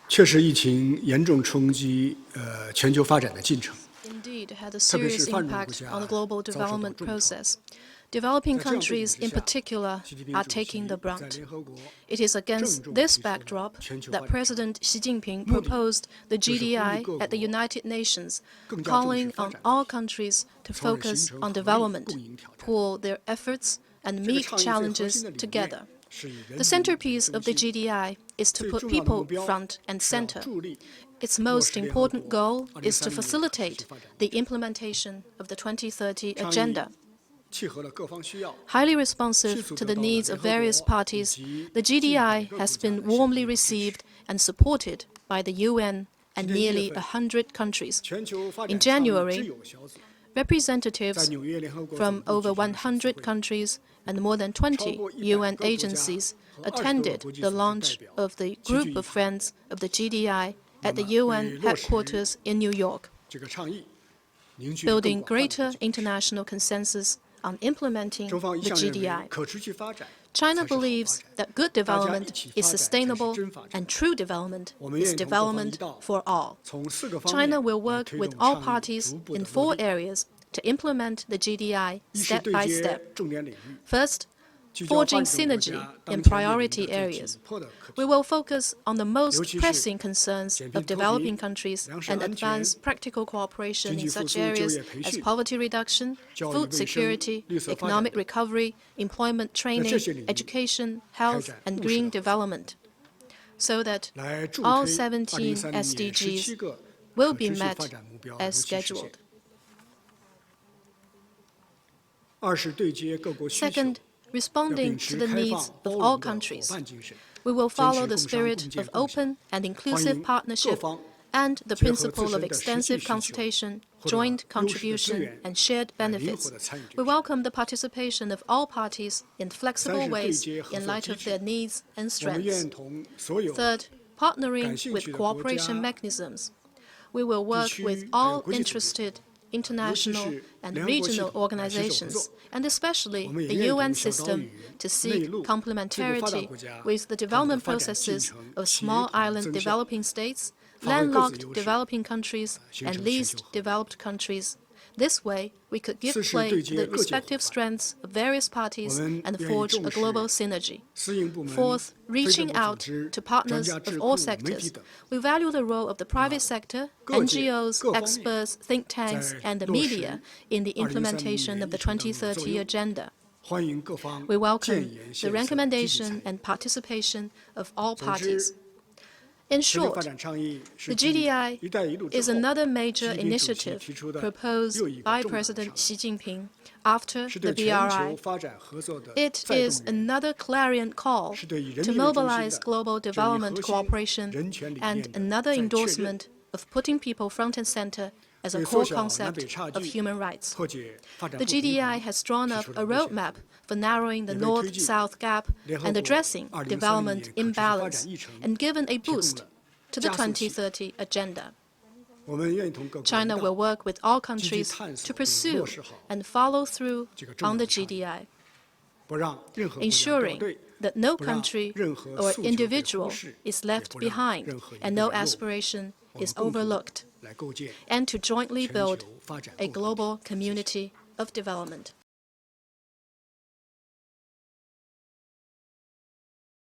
确实，疫情严重冲击全球发展的进程。 Indeed, had a serious impact on the global development process. Developing countries in particular are taking the brunt. It is against this backdrop that President Xi Jinping proposed the GDI at the United Nations, calling on all countries to focus on development, pool their efforts, and meet challenges together. The centerpiece of the GDI is to put people front and center. Its most important goal is to facilitate the implementation of the 2030 Agenda. Highly responsive to the needs of various parties, the GDI has been warmly received and supported by the UN and nearly 100 countries. In January, representatives from over 100 countries and more than 20 UN agencies attended the launch of the Group of Friends of the GDI at the UN headquarters in New York, building greater international consensus on implementing the GDI. China believes that good development is sustainable and true development is development for all. China will work with all parties in 4 areas to implement the GDI step by step. First, forging synergy in priority areas. We will focus on the most pressing concerns of developing countries and advance practical cooperation in such areas as poverty reduction, food security, economic recovery, employment training, education, health, and green development, so that all 17 SDGs will be met as scheduled. Second, responding to the needs of all countries. We will follow the spirit of open and inclusive partnership and the principle of extensive consultation, joint contribution, and shared benefits. We welcome the participation of all parties in flexible ways in light of their needs and strengths. Third, partnering with cooperation mechanisms. We will work with all interested international and regional organizations, and especially the UN system, to seek complementarity with the development processes of small island developing states, landlocked developing countries, and least developed countries. This way, we could give play to the respective strengths of various parties and forge a global synergy. Fourth, reaching out to partners of all sectors. We value the role of the private sector, NGOs, experts, think tanks, and the media in the implementation of the 2030 Agenda. We welcome the recommendation and participation of all parties. In short, the GDI is another major initiative proposed by President Xi Jinping after the BRI. It is another clarion call to mobilize global development cooperation and another endorsement of putting people front and center as a core concept of human rights. The GDI has drawn up a roadmap for narrowing the North-South gap and addressing development imbalance, and given a boost to the 2030 Agenda. China will work with all countries to pursue and follow through on the GDI, ensuring that no country or individual is left behind and no aspiration is overlooked, and to jointly build a global community of development.